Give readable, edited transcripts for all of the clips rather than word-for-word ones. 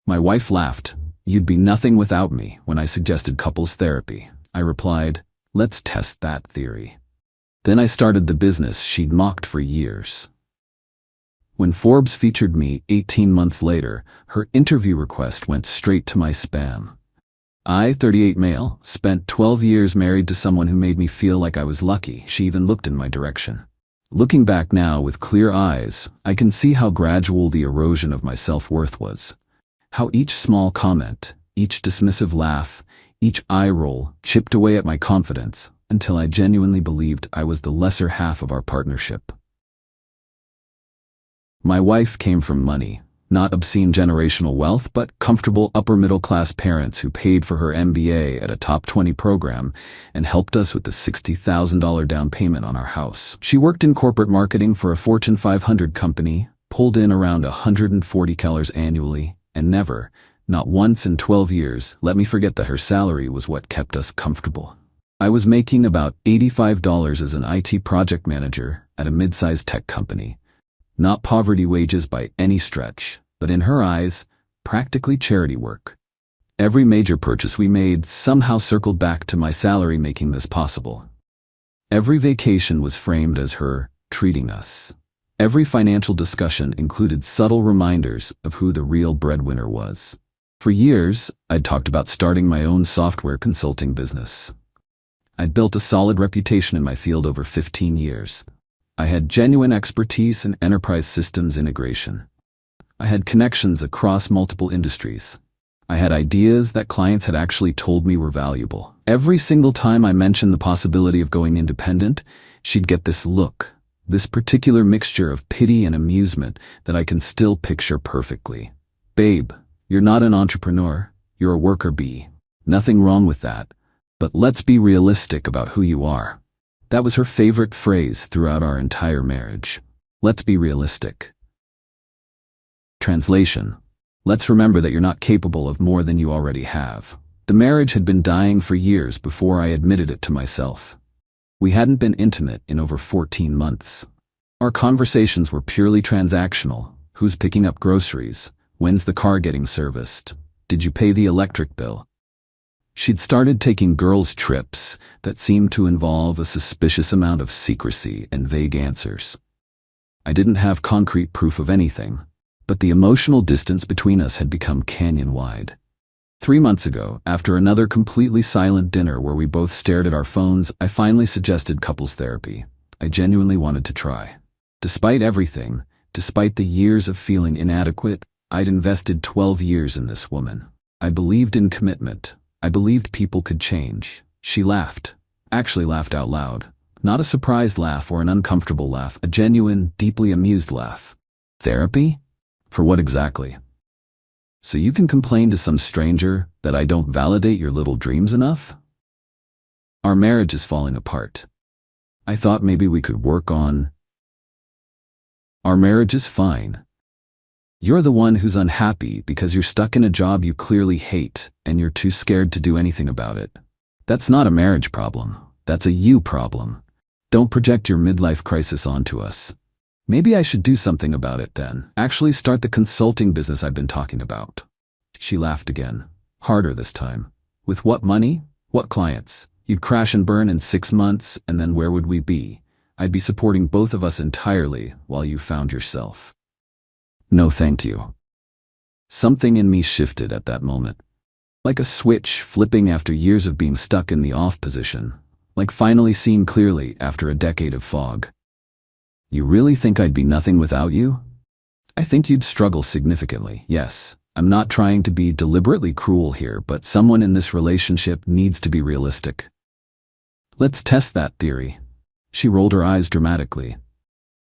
My wife laughed. "You'd be nothing without me," when I suggested couples therapy. I replied, "Let's test that theory." Then I started the business she'd mocked for years. When Forbes featured me 18 months later, her interview request went straight to my spam. I, 38 male, spent 12 years married to someone who made me feel like I was lucky. She even looked in my direction. Looking back now with clear eyes, I can see how gradual the erosion of my self-worth was. How each small comment, each dismissive laugh, each eye roll chipped away at my confidence until I genuinely believed I was the lesser half of our partnership. My wife came from money, not obscene generational wealth, but comfortable upper-middle-class parents who paid for her MBA at a top 20 program and helped us with the $60,000 down payment on our house. She worked in corporate marketing for a Fortune 500 company, pulled in around $140,000 annually, and never, not once in 12 years, let me forget that her salary was what kept us comfortable. I was making about $85 as an IT project manager at a mid-sized tech company. Not poverty wages by any stretch, but in her eyes, practically charity work. Every major purchase we made somehow circled back to my salary making this possible. Every vacation was framed as her treating us. Every financial discussion included subtle reminders of who the real breadwinner was. For years, I'd talked about starting my own software consulting business. I'd built a solid reputation in my field over 15 years. I had genuine expertise in enterprise systems integration. I had connections across multiple industries. I had ideas that clients had actually told me were valuable. Every single time I mentioned the possibility of going independent, she'd get this look, this particular mixture of pity and amusement that I can still picture perfectly. "Babe, you're not an entrepreneur, you're a worker bee. Nothing wrong with that, but let's be realistic about who you are." That was her favorite phrase throughout our entire marriage. Let's be realistic. Translation: let's remember that you're not capable of more than you already have. The marriage had been dying for years before I admitted it to myself. We hadn't been intimate in over 14 months. Our conversations were purely transactional. Who's picking up groceries? When's the car getting serviced? Did you pay the electric bill? She'd started taking girls' trips that seemed to involve a suspicious amount of secrecy and vague answers. I didn't have concrete proof of anything, but the emotional distance between us had become canyon-wide. 3 months ago, after another completely silent dinner where we both stared at our phones, I finally suggested couples therapy. I genuinely wanted to try. Despite everything, despite the years of feeling inadequate, I'd invested 12 years in this woman. I believed in commitment. I believed people could change. She laughed. Actually laughed out loud. Not a surprised laugh or an uncomfortable laugh, a genuine, deeply amused laugh. Therapy? For what exactly? So you can complain to some stranger that I don't validate your little dreams enough? Our marriage is falling apart. I thought maybe we could work on... Our marriage is fine. You're the one who's unhappy because you're stuck in a job you clearly hate and you're too scared to do anything about it. That's not a marriage problem. That's a you problem. Don't project your midlife crisis onto us. Maybe I should do something about it then. Actually start the consulting business I've been talking about. She laughed again. Harder this time. With what money? What clients? You'd crash and burn in 6 months, and then where would we be? I'd be supporting both of us entirely while you found yourself. No thank you. Something in me shifted at that moment. Like a switch flipping after years of being stuck in the off position. Like finally seeing clearly after a decade of fog. You really think I'd be nothing without you? I think you'd struggle significantly, yes. I'm not trying to be deliberately cruel here, but someone in this relationship needs to be realistic. Let's test that theory. She rolled her eyes dramatically.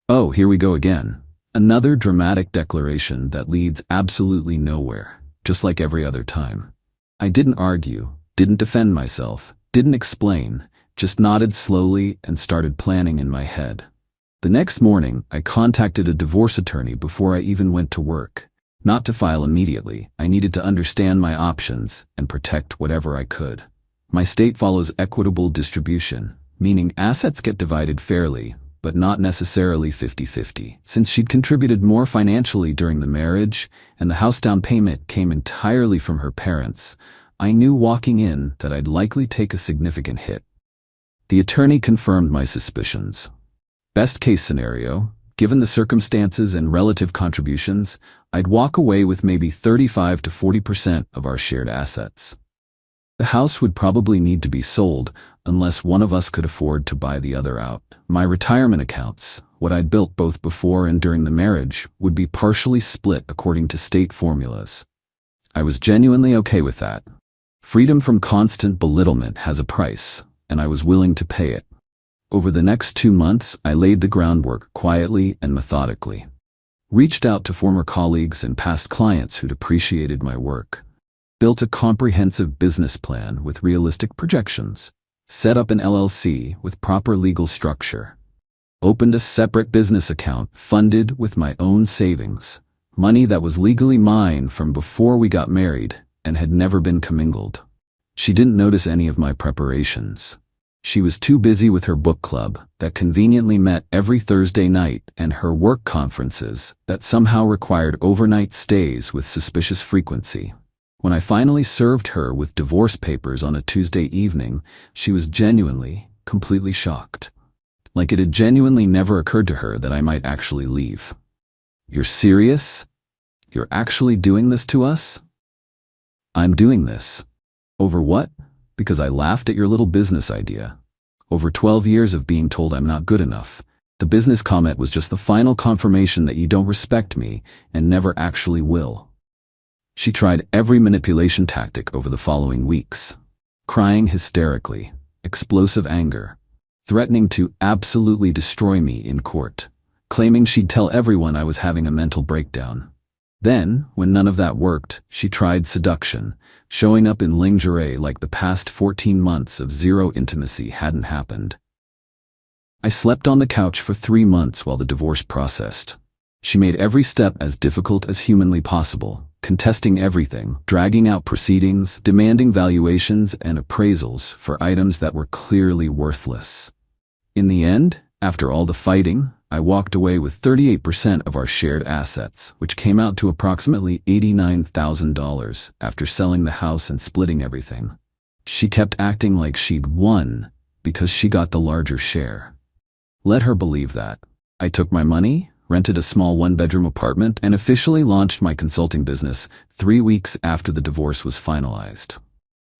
Oh, here we go again. Another dramatic declaration that leads absolutely nowhere, just like every other time. I didn't argue, didn't defend myself, didn't explain, just nodded slowly and started planning in my head. The next morning, I contacted a divorce attorney before I even went to work. Not to file immediately, I needed to understand my options and protect whatever I could. My state follows equitable distribution, meaning assets get divided fairly, but not necessarily 50-50. Since she'd contributed more financially during the marriage, and the house down payment came entirely from her parents, I knew walking in that I'd likely take a significant hit. The attorney confirmed my suspicions. Best case scenario, given the circumstances and relative contributions, I'd walk away with maybe 35 to 40% of our shared assets. The house would probably need to be sold unless one of us could afford to buy the other out. My retirement accounts, what I'd built both before and during the marriage, would be partially split according to state formulas. I was genuinely okay with that. Freedom from constant belittlement has a price, and I was willing to pay it. Over the next 2 months, I laid the groundwork quietly and methodically. Reached out to former colleagues and past clients who'd appreciated my work. Built a comprehensive business plan with realistic projections. Set up an LLC with proper legal structure. Opened a separate business account funded with my own savings. Money that was legally mine from before we got married and had never been commingled. She didn't notice any of my preparations. She was too busy with her book club that conveniently met every Thursday night and her work conferences that somehow required overnight stays with suspicious frequency. When I finally served her with divorce papers on a Tuesday evening, she was genuinely, completely shocked. Like it had genuinely never occurred to her that I might actually leave. "You're serious? You're actually doing this to us?" "I'm doing this." "Over what?" "Because I laughed at your little business idea. Over 12 years of being told I'm not good enough. The business comment was just the final confirmation that you don't respect me and never actually will." She tried every manipulation tactic over the following weeks. Crying hysterically, explosive anger, threatening to absolutely destroy me in court, claiming she'd tell everyone I was having a mental breakdown. Then, when none of that worked, she tried seduction, showing up in lingerie like the past 14 months of zero intimacy hadn't happened. I slept on the couch for 3 months while the divorce processed. She made every step as difficult as humanly possible, contesting everything, dragging out proceedings, demanding valuations and appraisals for items that were clearly worthless. In the end, after all the fighting, I walked away with 38% of our shared assets, which came out to approximately $89,000 after selling the house and splitting everything. She kept acting like she'd won because she got the larger share. Let her believe that. I took my money, rented a small 1-bedroom apartment, and officially launched my consulting business 3 weeks after the divorce was finalized.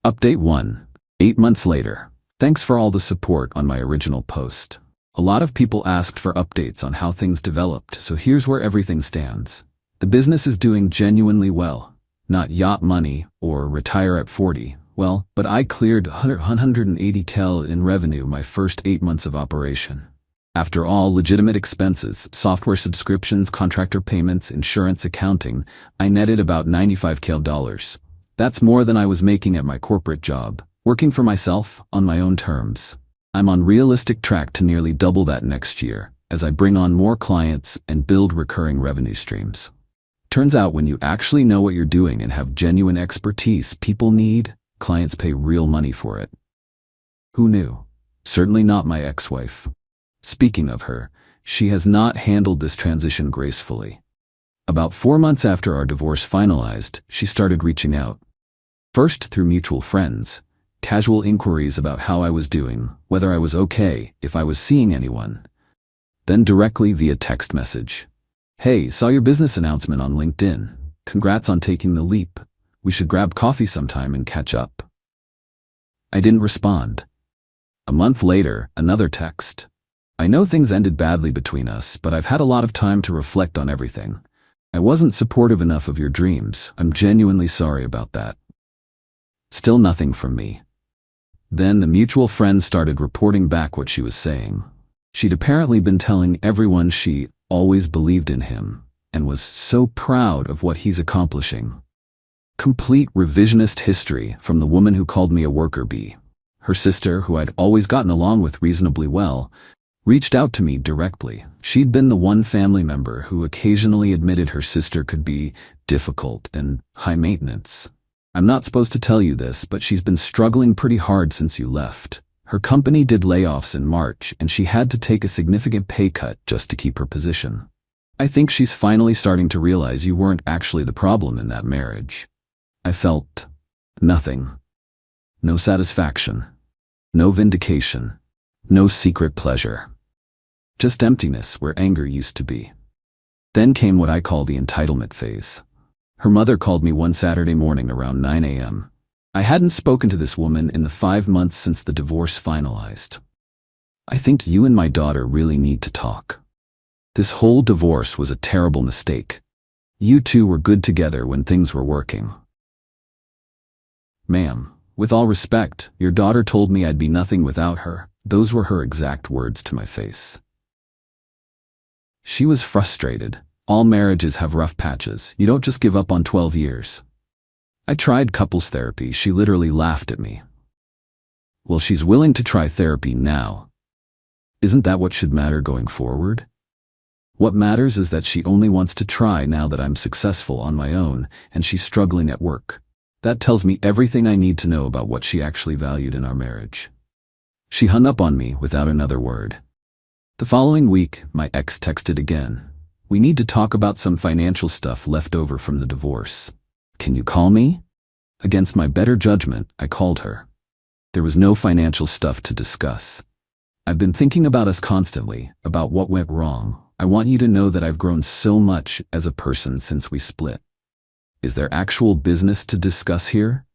Update 1. 8 months later. Thanks for all the support on my original post. A lot of people asked for updates on how things developed, so here's where everything stands. The business is doing genuinely well. Not yacht money or retire at 40. Well, but I cleared $180K in revenue my first 8 months of operation. After all legitimate expenses, software subscriptions, contractor payments, insurance, accounting, I netted about $95K. That's more than I was making at my corporate job, working for myself on my own terms. I'm on realistic track to nearly double that next year as I bring on more clients and build recurring revenue streams. Turns out when you actually know what you're doing and have genuine expertise people need, clients pay real money for it. Who knew? Certainly not my ex-wife. Speaking of her, she has not handled this transition gracefully. About 4 months after our divorce finalized, she started reaching out. First through mutual friends, casual inquiries about how I was doing, whether I was okay, if I was seeing anyone. Then directly via text message. "Hey, saw your business announcement on LinkedIn. Congrats on taking the leap. We should grab coffee sometime and catch up." I didn't respond. A month later, another text. "I know things ended badly between us, but I've had a lot of time to reflect on everything. I wasn't supportive enough of your dreams. I'm genuinely sorry about that." Still nothing from me. Then the mutual friend started reporting back what she was saying. She'd apparently been telling everyone she always believed in him and was so proud of what he's accomplishing. Complete revisionist history from the woman who called me a worker bee. Her sister, who I'd always gotten along with reasonably well, reached out to me directly. She'd been the one family member who occasionally admitted her sister could be difficult and high maintenance. "I'm not supposed to tell you this, but she's been struggling pretty hard since you left. Her company did layoffs in March, and she had to take a significant pay cut just to keep her position. I think she's finally starting to realize you weren't actually the problem in that marriage. I felt nothing. No satisfaction. No vindication. No secret pleasure. Just emptiness where anger used to be. Then came what I call the entitlement phase. Her mother called me one Saturday morning around 9 a.m. I hadn't spoken to this woman in the 5 months since the divorce finalized. "I think you and my daughter really need to talk. This whole divorce was a terrible mistake. You two were good together when things were working." "Ma'am, with all respect, your daughter told me I'd be nothing without her." Those were her exact words to my face. She was frustrated. All marriages have rough patches. You don't just give up on 12 years. I tried couples therapy. She literally laughed at me. "Well, she's willing to try therapy now. Isn't that what should matter going forward? What matters is that she only wants to try now that I'm successful on my own and she's struggling at work. That tells me everything I need to know about what she actually valued in our marriage." She hung up on me without another word. The following week, my ex texted again. "We need to talk about some financial stuff left over from the divorce. Can you call me?" Against my better judgment, I called her. There was no financial stuff to discuss. "I've been thinking about us constantly, about what went wrong. I want you to know that I've grown so much as a person since we split. Is there actual business to discuss here?"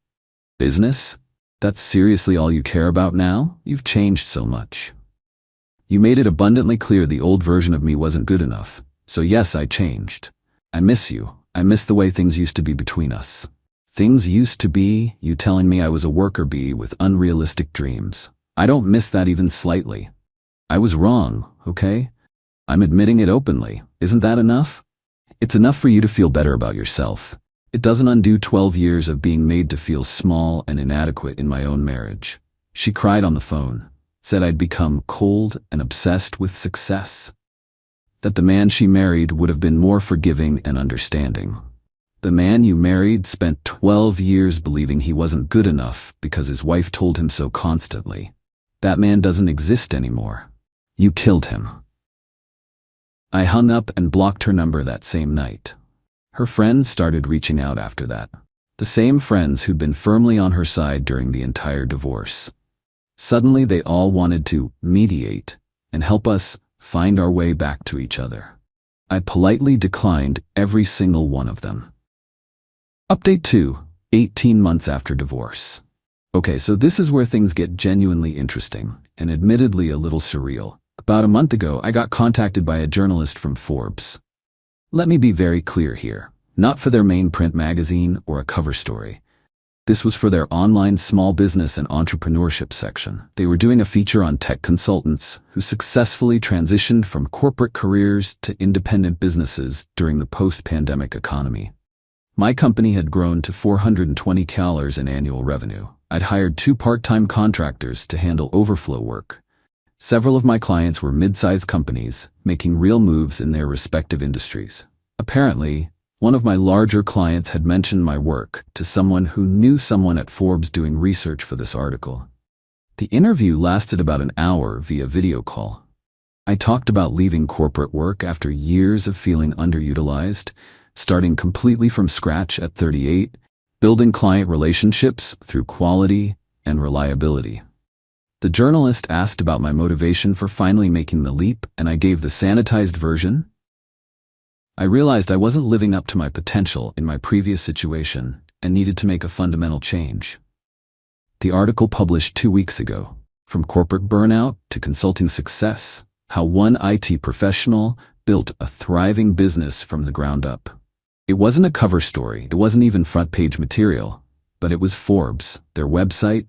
"Business? That's seriously all you care about now? You've changed so much. You made it abundantly clear the old version of me wasn't good enough. So yes, I changed. I miss you. I miss the way things used to be between us." Things used to be, you telling me I was a worker bee with unrealistic dreams. I don't miss that even slightly. I was wrong, okay? I'm admitting it openly. Isn't that enough? It's enough for you to feel better about yourself. It doesn't undo 12 years of being made to feel small and inadequate in my own marriage. She cried on the phone, said I'd become cold and obsessed with success. That the man she married would have been more forgiving and understanding. The man you married spent 12 years believing he wasn't good enough because his wife told him so constantly. That man doesn't exist anymore. You killed him. I hung up and blocked her number that same night. Her friends started reaching out after that. The same friends who'd been firmly on her side during the entire divorce. Suddenly they all wanted to mediate and help us find our way back to each other. I politely declined every single one of them. Update 2, 18 months after divorce. Okay, so this is where things get genuinely interesting and admittedly a little surreal. About a month ago, I got contacted by a journalist from Forbes. Let me be very clear here, not for their main print magazine or a cover story. This was for their online small business and entrepreneurship section. They were doing a feature on tech consultants who successfully transitioned from corporate careers to independent businesses during the post-pandemic economy. My company had grown to $420,000 in annual revenue. I'd hired 2 part-time contractors to handle overflow work. Several of my clients were mid-sized companies making real moves in their respective industries. Apparently, one of my larger clients had mentioned my work to someone who knew someone at Forbes doing research for this article. The interview lasted about an hour via video call. I talked about leaving corporate work after years of feeling underutilized, starting completely from scratch at 38, building client relationships through quality and reliability. The journalist asked about my motivation for finally making the leap, and I gave the sanitized version. I realized I wasn't living up to my potential in my previous situation and needed to make a fundamental change. The article published 2 weeks ago, From Corporate Burnout to Consulting Success, How One IT Professional Built a Thriving Business from the Ground Up. It wasn't a cover story, it wasn't even front-page material, but it was Forbes, their website,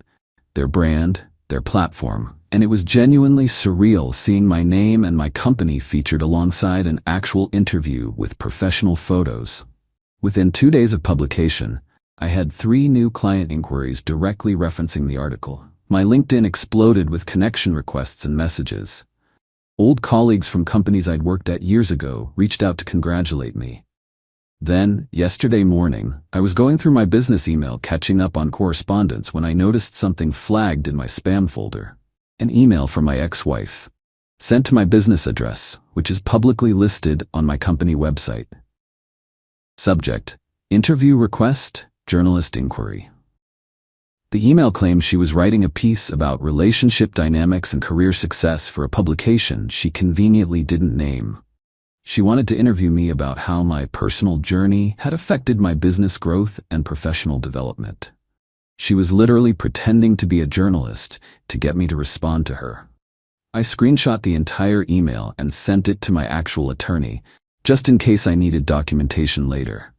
their brand, their platform, and it was genuinely surreal seeing my name and my company featured alongside an actual interview with professional photos. Within 2 days of publication, I had 3 new client inquiries directly referencing the article. My LinkedIn exploded with connection requests and messages. Old colleagues from companies I'd worked at years ago reached out to congratulate me. Then, yesterday morning, I was going through my business email catching up on correspondence when I noticed something flagged in my spam folder. An email from my ex-wife, sent to my business address, which is publicly listed on my company website. Subject: Interview request, journalist inquiry. The email claims she was writing a piece about relationship dynamics and career success for a publication she conveniently didn't name. She wanted to interview me about how my personal journey had affected my business growth and professional development. She was literally pretending to be a journalist to get me to respond to her. I screenshot the entire email and sent it to my actual attorney, just in case I needed documentation later.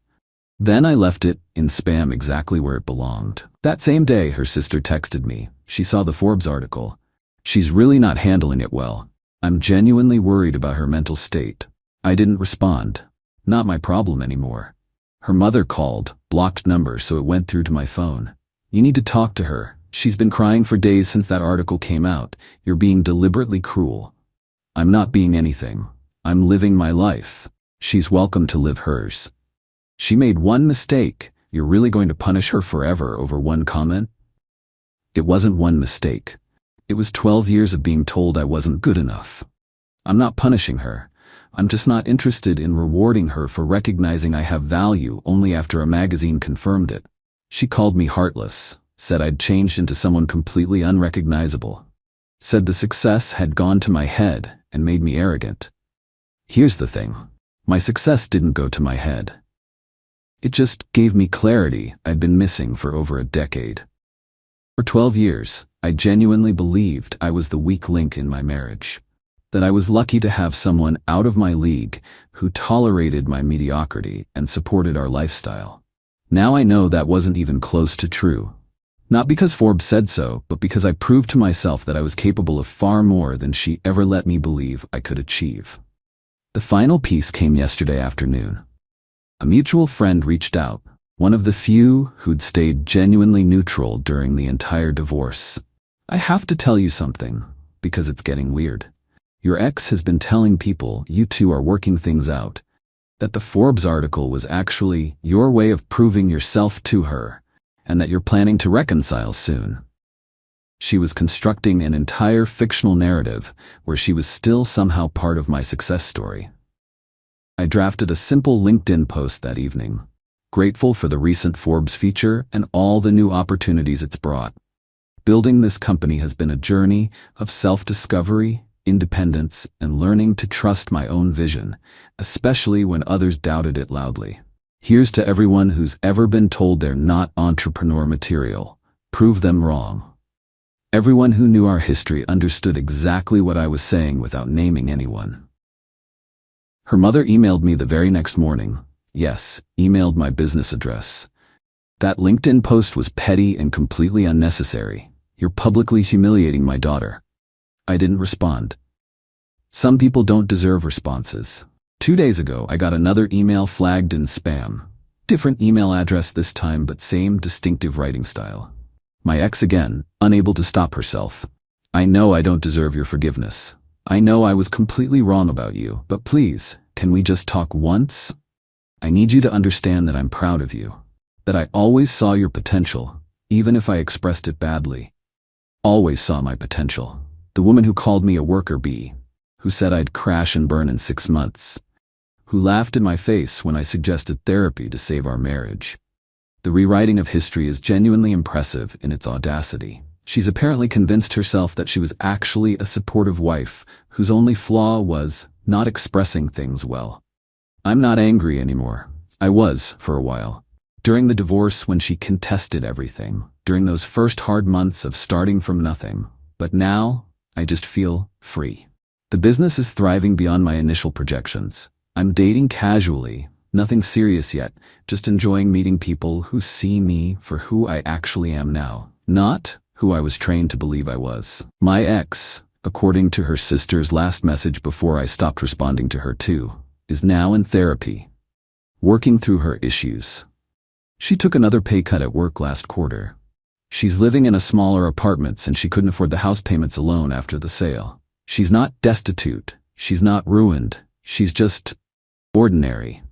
Then I left it in spam exactly where it belonged. That same day, her sister texted me. She saw the Forbes article. She's really not handling it well. I'm genuinely worried about her mental state. I didn't respond. Not my problem anymore. Her mother called, blocked number, so it went through to my phone. You need to talk to her. She's been crying for days since that article came out. You're being deliberately cruel. I'm not being anything. I'm living my life. She's welcome to live hers. She made one mistake. You're really going to punish her forever over one comment? It wasn't one mistake. It was 12 years of being told I wasn't good enough. I'm not punishing her. I'm just not interested in rewarding her for recognizing I have value only after a magazine confirmed it. She called me heartless, said I'd changed into someone completely unrecognizable, said the success had gone to my head and made me arrogant. Here's the thing. My success didn't go to my head. It just gave me clarity I'd been missing for over a decade. For 12 years, I genuinely believed I was the weak link in my marriage, that I was lucky to have someone out of my league who tolerated my mediocrity and supported our lifestyle. Now I know that wasn't even close to true. Not because Forbes said so, but because I proved to myself that I was capable of far more than she ever let me believe I could achieve. The final piece came yesterday afternoon. A mutual friend reached out, one of the few who'd stayed genuinely neutral during the entire divorce. I have to tell you something, because it's getting weird. Your ex has been telling people you two are working things out, that the Forbes article was actually your way of proving yourself to her, and that you're planning to reconcile soon. She was constructing an entire fictional narrative where she was still somehow part of my success story. I drafted a simple LinkedIn post that evening, grateful for the recent Forbes feature and all the new opportunities it's brought. Building this company has been a journey of self-discovery, independence, and learning to trust my own vision, especially when others doubted it loudly. Here's to everyone who's ever been told they're not entrepreneur material. Prove them wrong. Everyone who knew our history understood exactly what I was saying without naming anyone. Her mother emailed me the very next morning. Yes, emailed my business address. That LinkedIn post was petty and completely unnecessary. You're publicly humiliating my daughter. I didn't respond. Some people don't deserve responses. 2 days ago, I got another email flagged in spam. Different email address this time, but same distinctive writing style. My ex again, unable to stop herself. I know I don't deserve your forgiveness. I know I was completely wrong about you, but please, can we just talk once? I need you to understand that I'm proud of you, that I always saw your potential, even if I expressed it badly. Always saw my potential. The woman who called me a worker bee, who said I'd crash and burn in 6 months, who laughed in my face when I suggested therapy to save our marriage. The rewriting of history is genuinely impressive in its audacity. She's apparently convinced herself that she was actually a supportive wife whose only flaw was not expressing things well. I'm not angry anymore. I was for a while. During the divorce, when she contested everything, during those first hard months of starting from nothing. But now, I just feel free. The business is thriving beyond my initial projections. I'm dating casually, nothing serious yet, just enjoying meeting people who see me for who I actually am now, not who I was trained to believe I was. My ex, according to her sister's last message before I stopped responding to her too, is now in therapy, working through her issues. She took another pay cut at work last quarter. She's living in a smaller apartment since she couldn't afford the house payments alone after the sale. She's not destitute. She's not ruined. She's just ordinary.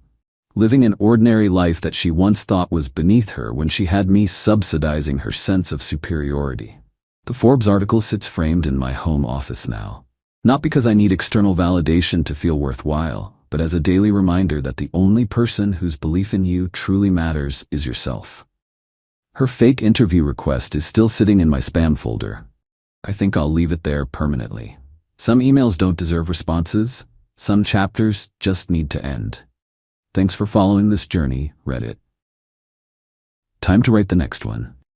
Living an ordinary life that she once thought was beneath her when she had me subsidizing her sense of superiority. The Forbes article sits framed in my home office now. Not because I need external validation to feel worthwhile, but as a daily reminder that the only person whose belief in you truly matters is yourself. Her fake interview request is still sitting in my spam folder. I think I'll leave it there permanently. Some emails don't deserve responses. Some chapters just need to end. Thanks for following this journey, Reddit. Time to write the next one.